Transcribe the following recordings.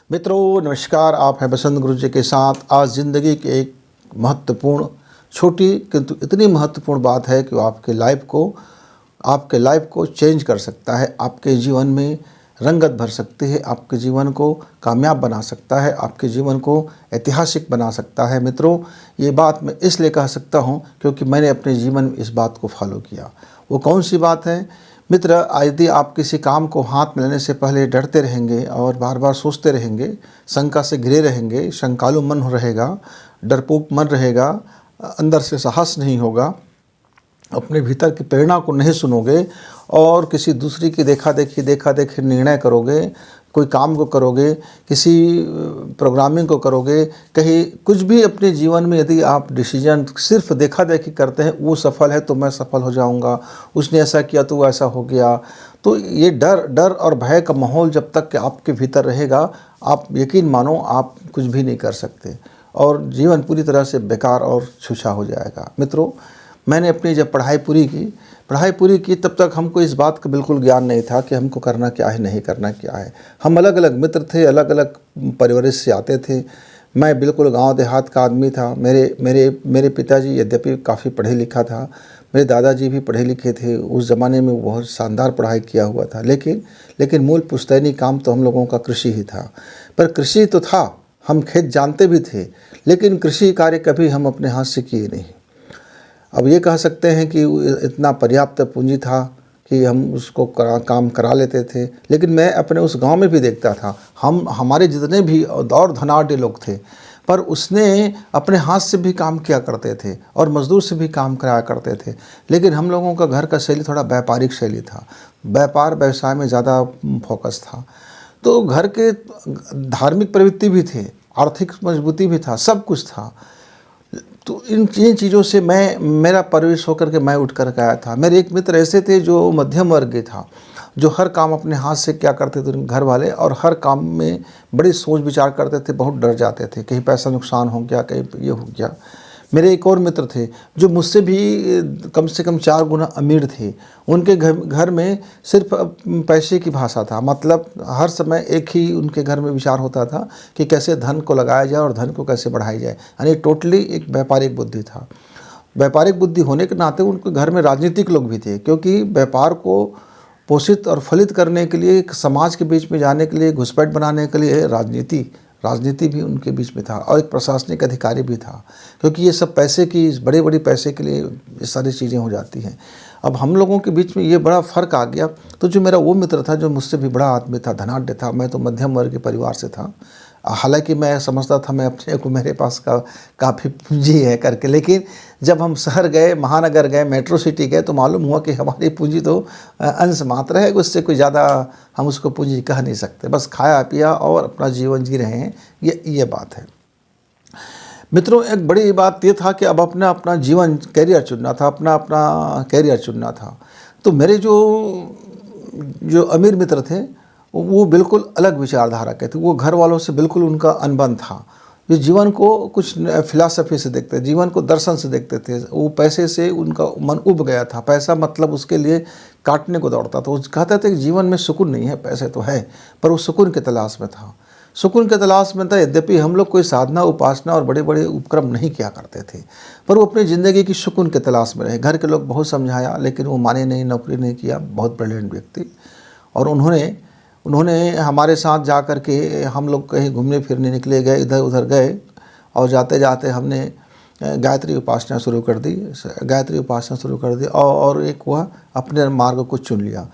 मित्रों नमस्कार, आप हैं बसंत गुरु जी के साथ। आज ज़िंदगी की एक महत्वपूर्ण, छोटी किंतु इतनी महत्वपूर्ण बात है कि वो आपके लाइफ को चेंज कर सकता है, आपके जीवन में रंगत भर सकती है, आपके जीवन को कामयाब बना सकता है, आपके जीवन को ऐतिहासिक बना सकता है। मित्रों, ये बात मैं इसलिए कह सकता हूँ क्योंकि मैंने अपने जीवन में इस बात को फॉलो किया। वो कौन सी बात है मित्र? यदि आप किसी काम को हाथ में लेने से पहले डरते रहेंगे और बार बार सोचते रहेंगे, शंका से घिरे रहेंगे, शंकालु मन रहेगा, डरपोक मन रहेगा, अंदर से साहस नहीं होगा, अपने भीतर की प्रेरणा को नहीं सुनोगे और किसी दूसरी की देखा देखी निर्णय करोगे, कोई काम को करोगे, किसी प्रोग्रामिंग को करोगे, कहीं कुछ भी अपने जीवन में यदि आप डिसीजन सिर्फ देखा देखी करते हैं, वो सफल है तो मैं सफल हो जाऊंगा, उसने ऐसा किया तो वो ऐसा हो गया, तो ये डर और भय का माहौल जब तक कि आपके भीतर रहेगा, आप यकीन मानो आप कुछ भी नहीं कर सकते और जीवन पूरी तरह से बेकार और छुछा हो जाएगा। मित्रों, मैंने अपनी जब पढ़ाई पूरी की तब तक हमको इस बात का बिल्कुल ज्ञान नहीं था कि हमको करना क्या है, नहीं करना क्या है। हम अलग अलग मित्र थे, अलग अलग परिवार से आते थे। मैं बिल्कुल गांव देहात का आदमी था। मेरे पिताजी यद्यपि काफ़ी पढ़े लिखा था, मेरे दादाजी भी पढ़े लिखे थे। उस ज़माने में बहुत शानदार पढ़ाई किया हुआ था, लेकिन मूल पुश्तैनी काम तो हम लोगों का कृषि ही था। पर कृषि तो था, हम खेत जानते भी थे, लेकिन कृषि कार्य कभी हम अपने हाथ से किए नहीं। अब ये कह सकते हैं कि इतना पर्याप्त पूंजी था कि हम उसको काम करा लेते थे, लेकिन मैं अपने उस गांव में भी देखता था, हमारे जितने भी और धनाढ़ लोग थे, पर उसने अपने हाथ से भी काम किया करते थे और मज़दूर से भी काम कराया करते थे। लेकिन हम लोगों का घर का शैली थोड़ा व्यापारिक शैली था, व्यापार व्यवसाय में ज़्यादा फोकस था। तो घर के धार्मिक प्रवृत्ति भी थे, आर्थिक मजबूती भी था, सब कुछ था। तो इन चीज़ों से मेरा परवरिश होकर के मैं उठ कर के आया था। मेरे एक मित्र ऐसे थे जो मध्यम वर्गीय था, जो हर काम अपने हाथ से क्या करते थे उनके घर वाले, और हर काम में बड़ी सोच विचार करते थे, बहुत डर जाते थे, कहीं पैसा नुकसान हो गया, कहीं ये हो गया। मेरे एक और मित्र थे जो मुझसे भी कम से कम 4 गुना अमीर थे। उनके घर में सिर्फ पैसे की भाषा था, मतलब हर समय एक ही उनके घर में विचार होता था कि कैसे धन को लगाया जाए और धन को कैसे बढ़ाई जाए, यानी टोटली एक व्यापारिक बुद्धि था। व्यापारिक बुद्धि होने के नाते उनके घर में राजनीतिक लोग भी थे, क्योंकि व्यापार को पोषित और फलित करने के लिए, समाज के बीच में जाने के लिए, घुसपैठ बनाने के लिए राजनीति भी उनके बीच में था, और एक प्रशासनिक अधिकारी भी था, क्योंकि ये सब पैसे की, बड़े बड़ी पैसे के लिए ये सारी चीज़ें हो जाती हैं। अब हम लोगों के बीच में ये बड़ा फ़र्क आ गया। तो जो मेरा वो मित्र था जो मुझसे भी बड़ा आदमी था, धनाढ़ था, मैं तो मध्यम वर्ग के परिवार से था। हालांकि मैं समझता था मैं अपने को, मेरे पास काफ़ी पूंजी है करके, लेकिन जब हम शहर गए, महानगर गए, मेट्रो सिटी गए, तो मालूम हुआ कि हमारी पूंजी तो अंश मात्र है, उससे कोई ज़्यादा हम उसको पूंजी कह नहीं सकते। बस खाया पिया और अपना जीवन जी रहे हैं, ये बात है। मित्रों, एक बड़ी बात ये था कि अब अपना जीवन कैरियर चुनना था, अपना कैरियर चुनना था। तो मेरे जो अमीर मित्र थे वो बिल्कुल अलग विचारधारा के थे। वो घर वालों से बिल्कुल उनका अनबन था। जो जीवन को कुछ फिलॉसफी से देखते, जीवन को दर्शन से देखते थे। वो पैसे से उनका मन उब गया था, पैसा मतलब उसके लिए काटने को दौड़ता था। वो कहते थे कि जीवन में सुकून नहीं है, पैसे तो है, पर वो सुकून की तलाश में था। सुकून के तलाश में था। यद्यपि हम लोग कोई साधना, उपासना और बड़े बड़े उपक्रम नहीं किया करते थे, पर वो अपनी ज़िंदगी की सुकून के तलाश में रहे। घर के लोग बहुत समझाया, लेकिन वो माने नहीं, नौकरी नहीं किया। बहुत ब्रिलियंट व्यक्ति, और उन्होंने हमारे साथ जा कर के, हम लोग कहीं घूमने फिरने निकले गए, इधर उधर गए, और जाते जाते हमने गायत्री उपासना शुरू कर दी, और एक वह अपने मार्ग को चुन लिया।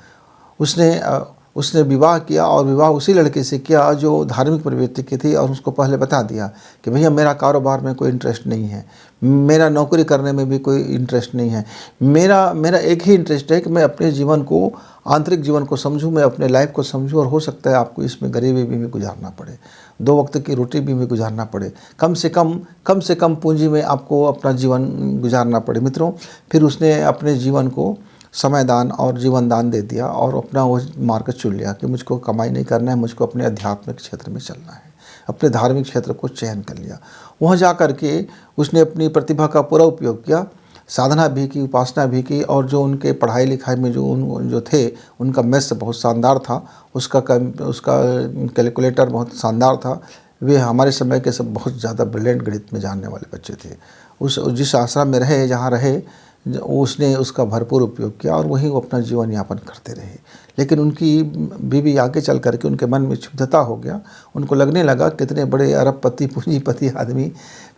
उसने विवाह किया, और विवाह उसी लड़के से किया जो धार्मिक प्रवृत्ति की थी, और उसको पहले बता दिया कि भैया मेरा कारोबार में कोई इंटरेस्ट नहीं है, मेरा नौकरी करने में भी कोई इंटरेस्ट नहीं है, मेरा एक ही इंटरेस्ट है कि मैं अपने जीवन को, आंतरिक जीवन को समझूं, मैं अपने लाइफ को समझूं, और हो सकता है आपको इसमें गरीबी भी गुजारना पड़े, 2 वक्त की रोटी भी गुजारना पड़े, कम से कम पूंजी में आपको अपना जीवन गुजारना पड़े। मित्रों, फिर उसने अपने जीवन को समय दान और जीवन दान दे दिया, और अपना वो मार्ग चुन लिया कि मुझको कमाई नहीं करना है, मुझको अपने आध्यात्मिक क्षेत्र में चलना है। अपने धार्मिक क्षेत्र को चयन कर लिया। वहाँ जा कर के उसने अपनी प्रतिभा का पूरा उपयोग किया। साधना भी की, उपासना भी की, और जो उनके पढ़ाई लिखाई में जो थे उनका मैथ्स बहुत शानदार था, उसका कैलकुलेटर बहुत शानदार था। वे हमारे समय के सब बहुत ज़्यादा ब्रिलियंट गणित में जानने वाले बच्चे थे। उस जिस आश्रम में रहे, जहाँ रहे, उसने उसका भरपूर उपयोग किया और वहीं वो अपना जीवन यापन करते रहे। लेकिन उनकी बीवी आगे चल करके उनके मन में क्षुब्धता हो गया। उनको लगने लगा कितने बड़े अरबपति पूंजीपति आदमी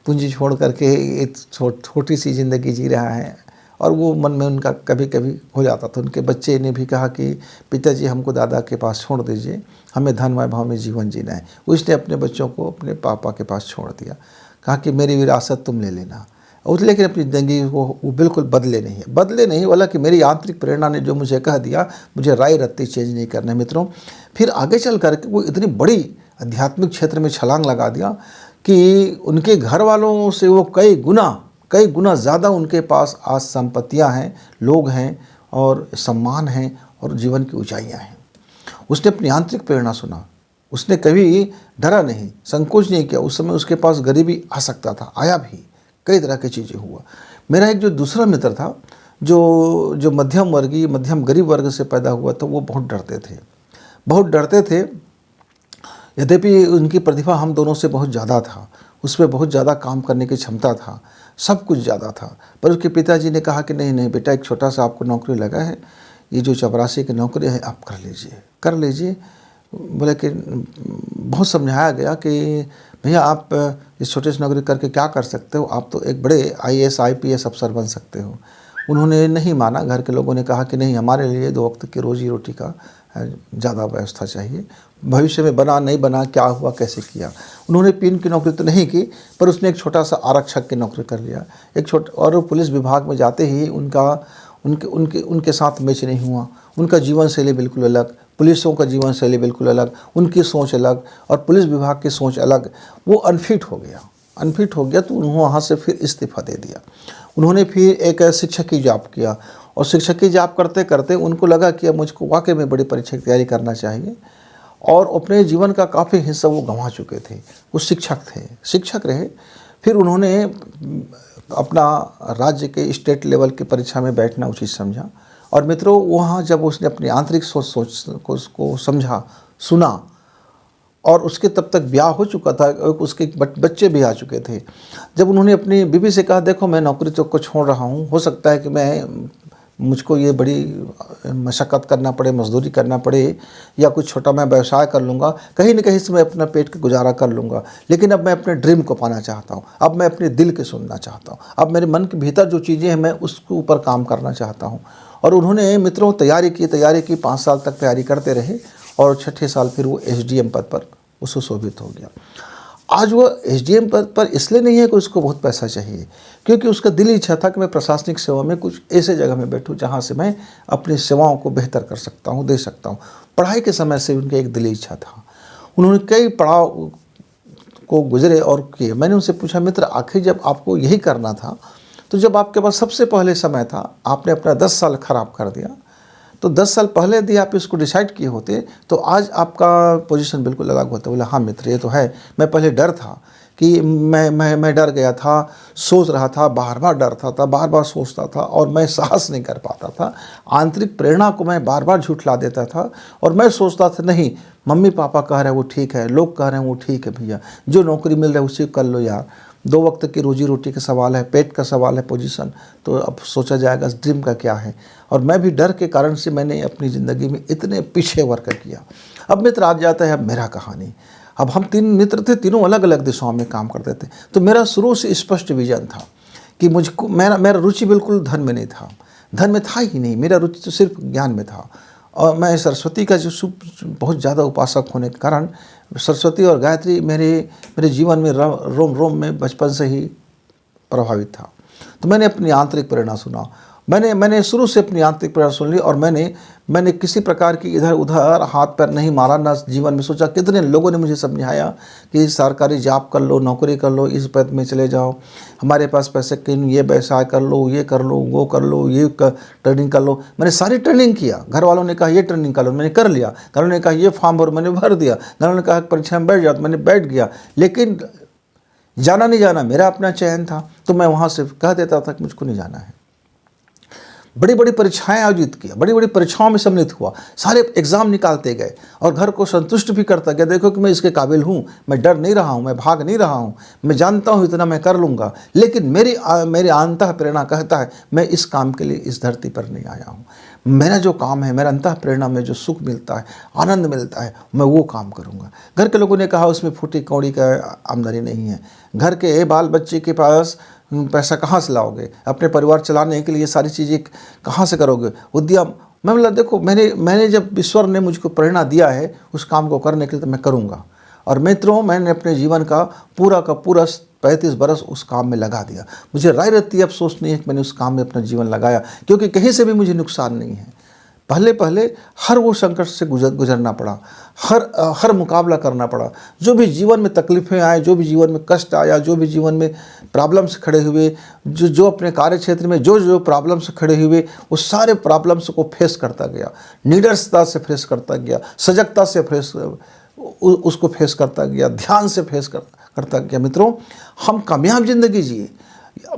पूंजी छोड़ करके एक छोटी सी ज़िंदगी जी रहा है, और वो मन में उनका कभी कभी हो जाता था। उनके बच्चे ने भी कहा कि पिताजी हमको दादा के पास छोड़ दीजिए, हमें धन वैभव में जीवन जीना है। उसने अपने बच्चों को अपने पापा के पास छोड़ दिया, कहा कि मेरी विरासत तुम ले लेना। और लेकिन अपनी ज़िंदगी वो बिल्कुल बदले नहीं, वाला कि मेरी आंतरिक प्रेरणा ने जो मुझे कह दिया, मुझे राय रत्ती चेंज नहीं करना है मित्रों। फिर आगे चल करके वो इतनी बड़ी आध्यात्मिक क्षेत्र में छलांग लगा दिया कि उनके घर वालों से वो कई गुना ज़्यादा उनके पास आज संपत्तियाँ हैं, लोग हैं, और सम्मान हैं, और जीवन की ऊंचाइयाँ हैं। उसने अपनी आंतरिक प्रेरणा सुना, उसने कभी डरा नहीं, संकोच नहीं किया। उस समय उसके पास गरीबी आ सकता था, आया भी, कई तरह की चीज़ें हुआ। मेरा एक जो दूसरा मित्र था, जो मध्यम गरीब वर्ग से पैदा हुआ था, वो बहुत डरते थे। यद्यपि उनकी प्रतिभा हम दोनों से बहुत ज़्यादा था, उसमें बहुत ज़्यादा काम करने की क्षमता था, सब कुछ ज़्यादा था। पर उसके पिताजी ने कहा कि नहीं बेटा, एक छोटा सा आपको नौकरी लगा है, ये जो चपरासी की नौकरी है आप कर लीजिए। बोले कि बहुत समझाया गया कि भैया आप इस छोटे से नौकरी करके क्या कर सकते हो, आप तो एक बड़े IAS IPS अफसर बन सकते हो। उन्होंने नहीं माना। घर के लोगों ने कहा कि नहीं, हमारे लिए 2 वक्त की रोजी रोटी का ज़्यादा व्यवस्था चाहिए। भविष्य में बना नहीं बना, क्या हुआ, कैसे किया। उन्होंने पिन की नौकरी तो नहीं की, पर उसने एक छोटा सा आरक्षक की नौकरी कर लिया। और पुलिस विभाग में जाते ही उनके साथ मैच नहीं हुआ। उनका जीवन शैली बिल्कुल अलग, पुलिसों का जीवन शैली बिल्कुल अलग, उनकी सोच अलग और पुलिस विभाग की सोच अलग। वो अनफिट हो गया तो उन्होंने वहाँ से फिर इस्तीफा दे दिया। उन्होंने फिर एक शिक्षक की जॉब किया, और शिक्षक की जॉब करते करते उनको लगा कि अब मुझको वाकई में बड़ी परीक्षा की तैयारी करना चाहिए, और अपने जीवन का काफ़ी हिस्सा वो गंवा चुके थे। वो शिक्षक रहे। फिर उन्होंने अपना राज्य के स्टेट लेवल की परीक्षा में बैठना उचित समझा। और मित्रों, वहाँ जब उसने अपनी आंतरिक सोच को समझा, सुना, और उसके तब तक ब्याह हो चुका था, उसके बच्चे भी आ चुके थे। जब उन्होंने अपनी बीवी से कहा, देखो मैं नौकरी तो को छोड़ रहा हूँ, हो सकता है कि मुझको ये बड़ी मशक्क़त करना पड़े, मजदूरी करना पड़े, या कुछ छोटा मैं व्यवसाय कर लूँगा, कहीं न कहीं से मैं अपना पेट का गुजारा कर लूँगा, लेकिन अब मैं अपने ड्रीम को पाना चाहता हूँ। अब मैं अपने दिल के सुनना चाहता हूँ। अब मेरे मन के भीतर जो चीज़ें हैं, मैं उसके ऊपर काम करना चाहता हूँ। और उन्होंने मित्रों तैयारी की 5 साल तक तैयारी करते रहे, और 6ठे साल फिर वो SDM पद पर सुशोभित हो गया। आज वो SDM पद पर इसलिए नहीं है कि उसको बहुत पैसा चाहिए, क्योंकि उसका दिली इच्छा था कि मैं प्रशासनिक सेवा में कुछ ऐसे जगह में बैठूं जहां से मैं अपनी सेवाओं को बेहतर कर सकता हूं, दे सकता हूं। पढ़ाई के समय से उनकी एक दिली इच्छा था। उन्होंने कई पड़ाव को गुजरे और किए। मैंने उनसे पूछा, मित्र आखिर जब आपको यही करना था, तो जब आपके पास सबसे पहले समय था, आपने अपना 10 साल खराब कर दिया, तो 10 साल पहले यदि आप इसको डिसाइड किए होते तो आज आपका पोजीशन बिल्कुल अलग होता। बोला, हाँ मित्र ये तो है, मैं पहले डर था कि मैं डर गया था, सोच रहा था, बार बार डरता था, बार बार सोचता था, और मैं साहस नहीं कर पाता था। आंतरिक प्रेरणा को मैं बार बार झुठला देता था, और मैं सोचता था नहीं, मम्मी पापा कह रहे हैं वो ठीक है, लोग कह रहे हैं वो ठीक है, भैया जो नौकरी मिल रहा है उसी को कर लो यार, 2 वक्त की रोजी रोटी का सवाल है, पेट का सवाल है, पोजीशन तो अब सोचा जाएगा ड्रीम का क्या है। और मैं भी डर के कारण से मैंने अपनी ज़िंदगी में इतने पीछे वर्क किया। अब मित्र आ जाता है अब मेरा कहानी। अब हम 3 मित्र थे, तीनों अलग अलग दिशाओं में काम करते थे। तो मेरा शुरू से स्पष्ट विजन था कि मुझको मेरा रुचि बिल्कुल धन में नहीं था, धन में था ही नहीं, मेरा रुचि तो सिर्फ ज्ञान में था। और मैं सरस्वती का जो बहुत ज़्यादा उपासक होने के कारण सरस्वती और गायत्री मेरे जीवन में रोम रोम में बचपन से ही प्रभावित था। तो मैंने अपनी आंतरिक प्रेरणा सुना, मैंने शुरू से अपनी आंतरिक प्रेरणा सुन ली, और मैंने किसी प्रकार की इधर उधर हाथ पैर नहीं मारा, ना जीवन में सोचा। कितने लोगों ने मुझे समझाया कि सरकारी जॉब कर लो, नौकरी कर लो, इस पद में चले जाओ, हमारे पास पैसे क्यों, ये व्यवसाय कर लो, ये कर लो, वो कर लो, ये ट्रेनिंग कर लो। मैंने सारी ट्रेनिंग किया। घर वालों ने कहा ये ट्रेनिंग कर लो, मैंने कर लिया। घर वालों ने कहा ये फॉर्म भरो, मैंने भर दिया। घर वालों ने कहा परीक्षा में बैठ जाओ, तो मैंने बैठ गया। लेकिन जाना नहीं जाना मेरा अपना चयन था, तो मैं वहाँ से कह देता था कि मुझको नहीं जाना है, बड़ी बड़ी परीक्षाएं आयोजित किया, बड़ी बड़ी परीक्षाओं में सम्मिलित हुआ, सारे एग्ज़ाम निकालते गए और घर को संतुष्ट भी करता गया, देखो कि मैं इसके काबिल हूँ, मैं डर नहीं रहा हूँ, मैं भाग नहीं रहा हूँ, मैं जानता हूँ इतना मैं कर लूँगा। लेकिन मेरी अंतः प्रेरणा कहता है मैं इस काम के लिए इस धरती पर नहीं आया हूँ। मेरा जो काम है, मेरा अंतः प्रेरणा में जो सुख मिलता है, आनंद मिलता है, मैं वो काम करूँगा। घर के लोगों ने कहा उसमें फूटी कौड़ी का आमदनी नहीं है, घर के बाल बच्चे के पास पैसा कहाँ से लाओगे, अपने परिवार चलाने के लिए सारी चीज़ें कहाँ से करोगे, उद्यम। मैं बोला देखो मैंने जब ईश्वर ने मुझको प्रेरणा दिया है उस काम को करने के लिए तो मैं करूँगा। और मित्रों, मैंने अपने जीवन का पूरा 35 बरस उस काम में लगा दिया। मुझे राय रहती है, अफसोस नहीं है कि मैंने उस काम में अपना जीवन लगाया, क्योंकि कहीं से भी मुझे नुकसान नहीं है। पहले हर वो संकट से गुजरना पड़ा, हर मुकाबला करना पड़ा। जो भी जीवन में तकलीफ़ें आए, जो भी जीवन में कष्ट आया, जो भी जीवन में प्रॉब्लम से खड़े हुए, जो अपने कार्य क्षेत्र में जो प्रॉब्लम से खड़े हुए, वो सारे प्रॉब्लम्स को फेस करता गया, निडरता से फेस करता गया, सजगता से उसको फेस करता गया, ध्यान से फेस करता गया। मित्रों, हम कामयाब ज़िंदगी जिए।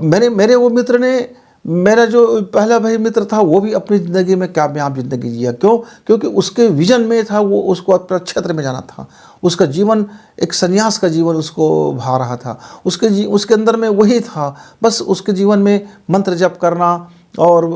मेरे वो मित्र ने, मेरा जो पहला भाई मित्र था, वो भी अपनी ज़िंदगी में कामयाब ज़िंदगी जिया। क्यों? क्योंकि उसके विजन में था, वो उसको अपने क्षेत्र में जाना था। उसका जीवन एक संन्यास का जीवन उसको भा रहा था। उसके अंदर में वही था, बस उसके जीवन में मंत्र जप करना और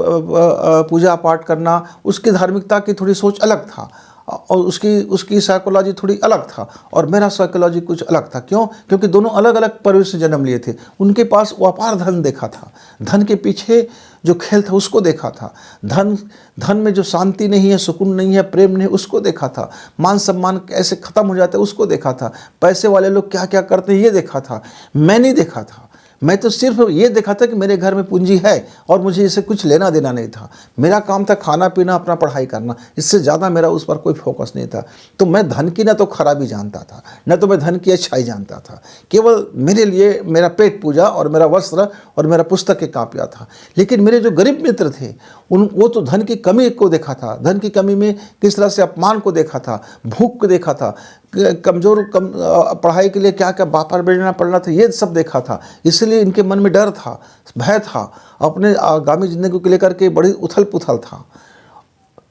पूजा पाठ करना, उसकी धार्मिकता की थोड़ी सोच अलग था और उसकी साइकोलॉजी थोड़ी अलग था और मेरा साइकोलॉजी कुछ अलग था। क्यों? क्योंकि दोनों अलग अलग परिवेश से जन्म लिए थे। उनके पास वो अपार धन देखा था, धन के पीछे जो खेल था उसको देखा था, धन में जो शांति नहीं है, सुकून नहीं है, प्रेम नहीं, उसको देखा था, मान सम्मान कैसे ख़त्म हो जाता है उसको देखा था, पैसे वाले लोग क्या क्या करते हैं ये देखा था। मैं नहीं देखा था, मैं तो सिर्फ ये देखा था कि मेरे घर में पूंजी है और मुझे इससे कुछ लेना देना नहीं था। मेरा काम था खाना पीना, अपना पढ़ाई करना, इससे ज़्यादा मेरा उस पर कोई फोकस नहीं था। तो मैं धन की ना तो खराबी जानता था, न तो मैं धन की अच्छाई जानता था। केवल मेरे लिए मेरा पेट पूजा और मेरा वस्त्र और मेरा पुस्तक की कापिया था। लेकिन मेरे जो गरीब मित्र थे वो तो धन की कमी को देखा था, धन की कमी में किस तरह से अपमान को देखा था, भूख को देखा था, पढ़ाई के लिए क्या क्या बापर बेचना पड़ना था, ये सब देखा था। इसलिए इनके मन में डर था, भय था, अपने आगामी ज़िंदगी को लेकर के बड़ी उथल पुथल था।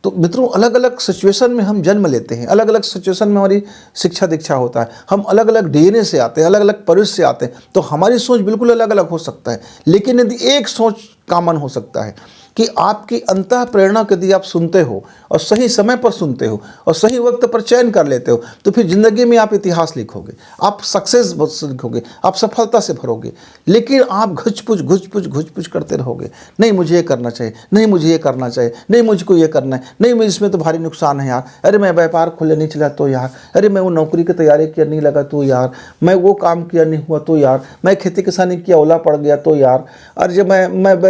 तो मित्रों, अलग अलग सिचुएशन में हम जन्म लेते हैं, अलग अलग सिचुएशन में हमारी शिक्षा दीक्षा होता है, हम अलग अलग डीएनए से आते हैं, अलग अलग परिवेश से आते हैं, तो हमारी सोच बिल्कुल अलग अलग हो सकता है। लेकिन यदि एक सोच कॉमन हो सकता है कि आपकी अंतः प्रेरणा को यदि आप सुनते हो और सही समय पर सुनते हो और सही वक्त पर चयन कर लेते हो, तो फिर ज़िंदगी में आप इतिहास लिखोगे, आप सक्सेस लिखोगे, आप सफलता से भरोगे। लेकिन आप घुच करते रहोगे, नहीं मुझे ये करना चाहिए, नहीं मुझे ये करना चाहिए, नहीं मुझको ये करना है, नहीं मुझे इसमें तो भारी नुकसान है यार, अरे मैं व्यापार खोले नहीं चला तो यार, अरे मैं वो नौकरी की तैयारी किया नहीं लगा तो यार, मैं वो काम किया नहीं हुआ तो यार, मैं खेती किसानी किया ओला पड़ गया तो यार, अरे जब मैं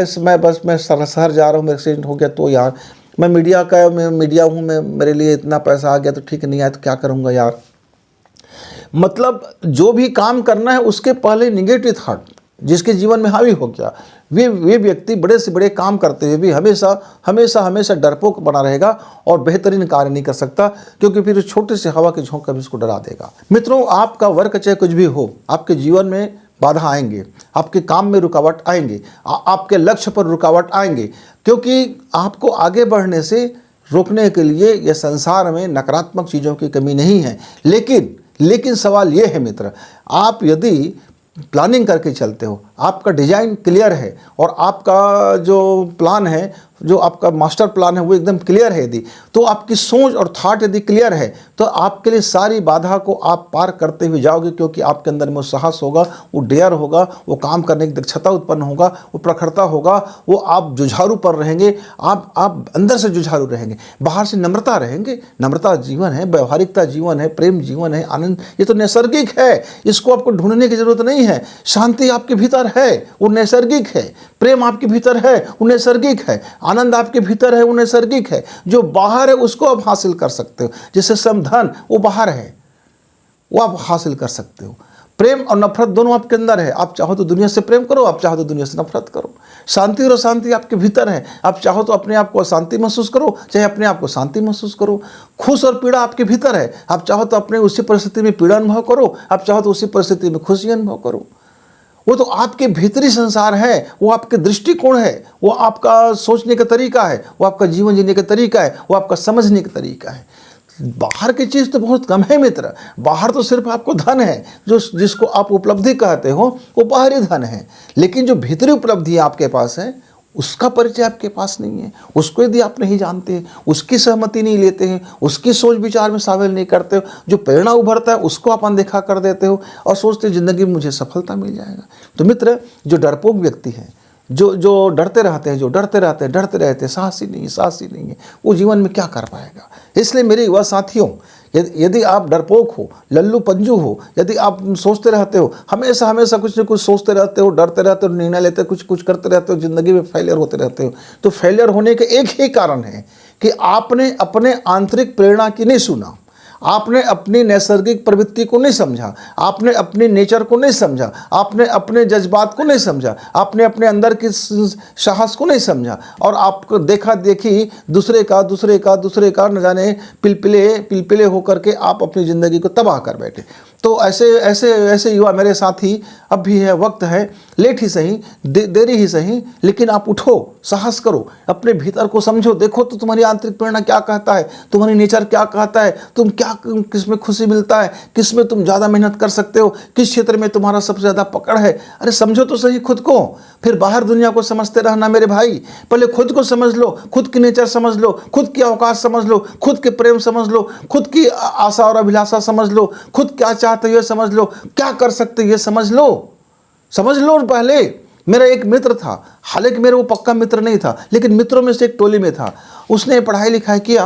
शहर जा रहा हूँ, मेरा एक्सीडेंट हो गया तो यार, मैं मीडिया हूँ, मैं मेरे लिए इतना पैसा आ गया तो ठीक नहीं आया तो क्या करूँगा यार। मतलब जो भी काम करना है उसके पहले निगेटिव थॉट जिसके जीवन में हावी हो गया, वे व्यक्ति बड़े से बड़े काम करते हुए भी हमेशा डरपोक बना रहेगा और बेहतरीन कार्य नहीं कर सकता, क्योंकि फिर छोटे से हवा के झोंका भी उसको डरा देगा। मित्रों, आपका वर्क चाहे कुछ भी हो, आपके जीवन में बाधा आएंगे, आपके काम में रुकावट आएंगे, आपके लक्ष्य पर रुकावट आएंगे, क्योंकि आपको आगे बढ़ने से रोकने के लिए यह संसार में नकारात्मक चीज़ों की कमी नहीं है। लेकिन सवाल ये है मित्र, आप यदि प्लानिंग करके चलते हो, आपका डिजाइन क्लियर है और आपका जो प्लान है, जो आपका मास्टर प्लान है वो एकदम क्लियर है, यदि तो आपकी सोच और थॉट यदि क्लियर है तो आपके लिए सारी बाधा को आप पार करते हुए जाओगे, क्योंकि आपके अंदर में वो साहस होगा, वो डेयर होगा, वो काम करने की दक्षता उत्पन्न होगा, वो प्रखरता होगा, वो आप जुझारू पर रहेंगे, आप अंदर से जुझारू रहेंगे, बाहर से नम्रता रहेंगे। नम्रता जीवन है, व्यवहारिकता जीवन है, प्रेम जीवन है, आनंद ये तो नैसर्गिक है, इसको आपको ढूंढने की जरूरत नहीं है। शांति आपके भीतर है, वो नैसर्गिक है, प्रेम आपके भीतर है, वो नैसर्गिक है, आनंद आपके भीतर है, वो नैसर्गिक है। जो बाहर है उसको आप हासिल कर सकते हो, जैसे समधन वो बाहर है, वो आप हासिल कर सकते हो। प्रेम और नफरत दोनों आपके अंदर है, आप चाहो तो दुनिया से प्रेम करो, आप चाहो तो दुनिया से नफरत करो। शांति और अशांति आपके भीतर है, आप चाहो तो अपने आप को अशांति महसूस करो, चाहे अपने आप को शांति महसूस करो। खुश और पीड़ा आपके भीतर है, आप चाहो तो अपने उसी परिस्थिति में पीड़ा अनुभव करो, आप चाहो तो उसी परिस्थिति में खुशी अनुभव करो। वो तो आपके भीतरी संसार है, वो आपके दृष्टिकोण है, वो आपका सोचने का तरीका है, वो आपका जीवन जीने का तरीका है, वो आपका समझने का तरीका है। बाहर की चीज़ तो बहुत कम है मित्र। बाहर तो सिर्फ आपको धन है, जो जिसको आप उपलब्धि कहते हो वो बाहरी धन है। लेकिन जो भीतरी उपलब्धि आपके पास है उसका परिचय आपके पास नहीं है। उसको यदि आप नहीं जानते, उसकी सहमति नहीं लेते हैं, उसकी सोच विचार में शामिल नहीं करते हो, जो प्रेरणा उभरता है उसको आप अनदेखा कर देते हो और सोचते ज़िंदगी में मुझे सफलता मिल जाएगा। तो मित्र, जो डरपोक व्यक्ति है, जो डरते रहते हैं, डरते रहते हैं, साहसी नहीं है, वो जीवन में क्या कर पाएगा। इसलिए मेरे युवा साथियों, यदि आप डरपोक हो, लल्लू पंजू हो, यदि आप सोचते रहते हो, हमेशा कुछ न कुछ सोचते रहते हो, डरते रहते हो, निर्णय लेते हो, कुछ करते रहते हो, ज़िंदगी में फेलियर होते रहते हो, तो फेलियर होने के एक ही कारण है कि आपने अपने आंतरिक प्रेरणा की नहीं सुना, आपने अपनी नैसर्गिक प्रवृत्ति को नहीं समझा, आपने अपने नेचर को नहीं समझा, आपने अपने जज्बात को नहीं समझा, आपने अपने अंदर की साहस को नहीं समझा, और आपको देखा देखी दूसरे का न जाने पिलपिले होकर के आप अपनी ज़िंदगी को तबाह कर बैठे। तो ऐसे युवा मेरे साथी, अब भी है, वक्त है, लेट ही सही, देरी ही सही, लेकिन आप उठो, साहस करो, अपने भीतर को समझो, देखो तो तुम्हारी आंतरिक प्रेरणा क्या कहता है, तुम्हारी नेचर क्या कहता है, तुम क्या, किस में खुशी मिलता है, किस में तुम ज़्यादा मेहनत कर सकते हो, किस क्षेत्र में तुम्हारा सबसे ज़्यादा पकड़ है। अरे समझो तो सही खुद को, फिर बाहर दुनिया को समझते रहना मेरे भाई। पहले खुद को समझ लो, खुद की नेचर समझ लो, खुद की अवकाश समझ लो, खुद के प्रेम समझ लो, खुद की आशा और अभिलाषा समझ लो, खुद क्या चाहते हो ये समझ लो, क्या कर सकते हो ये समझ लो पहले। मेरा एक मित्र था, हालांकि मेरा वो पक्का मित्र नहीं था, लेकिन मित्रों में से एक टोली में था। उसने पढ़ाई लिखाई किया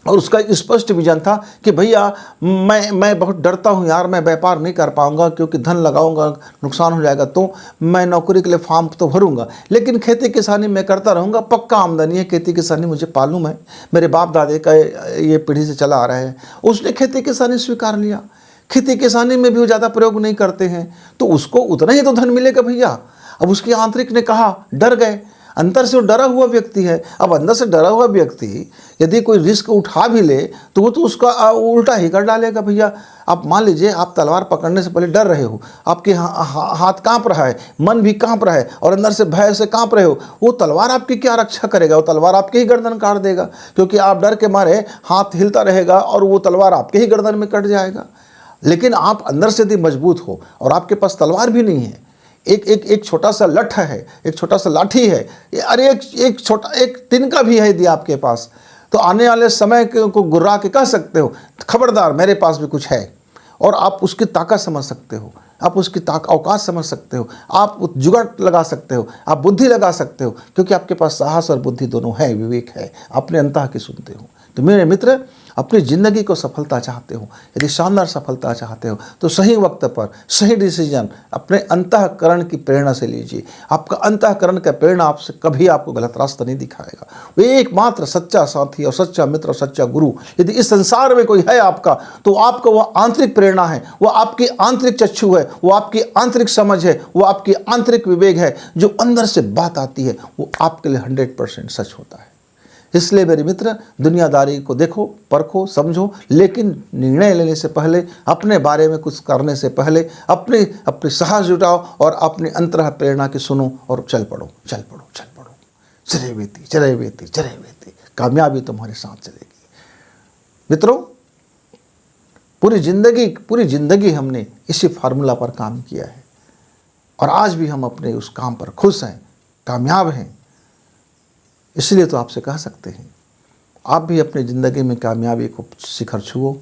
और उसका स्पष्ट विजन था कि भैया मैं बहुत डरता हूँ यार, मैं व्यापार नहीं कर पाऊंगा क्योंकि धन लगाऊंगा नुकसान हो जाएगा, तो मैं नौकरी के लिए फॉर्म तो भरूंगा, लेकिन खेती किसानी मैं करता रहूँगा, पक्का आमदनी है, खेती किसानी मुझे मालूम है, मेरे बाप दादे का ये पीढ़ी से चला आ रहा है। उसने खेती किसानी स्वीकार लिया। खेती किसानी में भी वो ज़्यादा प्रयोग नहीं करते हैं, तो उसको उतना ही तो धन मिलेगा भैया। अब उसकी आंतरिक ने कहा, डर गए, अंदर से वो डरा हुआ व्यक्ति है। अब अंदर से डरा हुआ व्यक्ति यदि कोई रिस्क उठा भी ले तो वो तो उसका उल्टा ही कर डालेगा भैया। आप मान लीजिए, आप तलवार पकड़ने से पहले डर रहे हो, आपके हाथ कांप रहा है, मन भी कांप रहा है और अंदर से भय से कांप रहे हो, वो तलवार आपकी क्या रक्षा करेगा? वो तलवार आपके ही गर्दन काट देगा, क्योंकि आप डर के मारे हाथ हिलता रहेगा और वो तलवार आपके ही गर्दन में कट जाएगा। लेकिन आप अंदर से यदि मजबूत हो और आपके पास तलवार भी नहीं है, एक छोटा सा लठ है, एक छोटा सा लाठी है, अरे एक तिनका भी है यदि आपके पास, तो आने वाले समय को गुर्रा के कह सकते हो, खबरदार मेरे पास भी कुछ है। और आप उसकी ताकत समझ सकते हो, आप उसकी अवकाश समझ सकते हो, आप जुगाड़ लगा सकते हो, आप बुद्धि लगा सकते हो, क्योंकि आपके पास साहस और बुद्धि दोनों है, विवेक है, अपने अंतः की सुनते हो। तो मेरे मित्र, अपनी ज़िंदगी को सफलता चाहते हो, यदि शानदार सफलता चाहते हो, तो सही वक्त पर सही डिसीजन अपने अंतःकरण की प्रेरणा से लीजिए। आपका अंतःकरण का प्रेरणा आपसे कभी आपको गलत रास्ता नहीं दिखाएगा। वो एकमात्र सच्चा साथी और सच्चा मित्र और सच्चा गुरु यदि इस संसार में कोई है आपका, तो आपका वह आंतरिक प्रेरणा है, वो आपकी आंतरिक चक्षु है, वो आपकी आंतरिक समझ है, वो आपकी आंतरिक विवेक है। जो अंदर से बात आती है वो आपके लिए 100% सच होता है। इसलिए मेरे मित्र, दुनियादारी को देखो, परखो, समझो, लेकिन निर्णय लेने से पहले, अपने बारे में कुछ करने से पहले अपने साहस जुटाओ और अपने अंतरह प्रेरणा की सुनो और चल पड़ो। चले बेती, कामयाबी तुम्हारे साथ चलेगी। मित्रों, पूरी जिंदगी हमने इसी फार्मूला पर काम किया है और आज भी हम अपने उस काम पर खुश हैं, कामयाब हैं। इसलिए तो आपसे कह सकते हैं, आप भी अपनी ज़िंदगी में कामयाबी को शिखर छुओ,